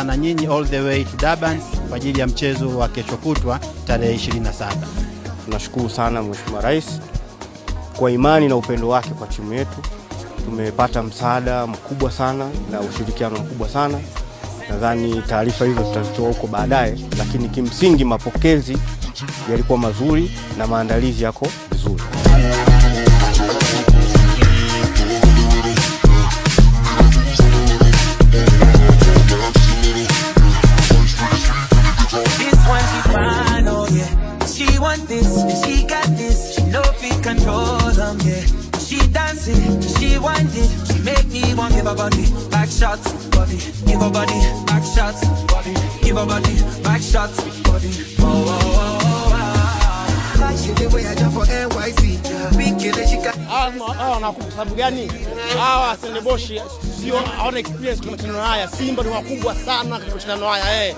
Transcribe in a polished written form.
kuungana na nyinyi all the way to Durban kwa ajili ya mchezo wa kesho kutwa tarehe 27. Tunashukuru sana Mheshimiwa Rais kwa imani na upendo wake kwa timu yetu. Tumepata msaada mkubwa sana na ushirikiano mkubwa sana. Nadhani taarifa hizo tutazitoa huko baadaye, lakini kimsingi mapokezi yalikuwa mazuri na maandalizi yako vizuri. She got this, she know if we control them, yeah. She dancing, she winding, she make me want give her body back shots, body, give her body back shots, body, give her body back shots, body. Oh, oh, oh, oh, oh. She the way I jump for NYC, big kid she got. Wanakupa sababu gani? Hawa Stellenbosch sio hawana experience kwa mashindano haya. Simba ni wakubwa sana kwa mashindano haya.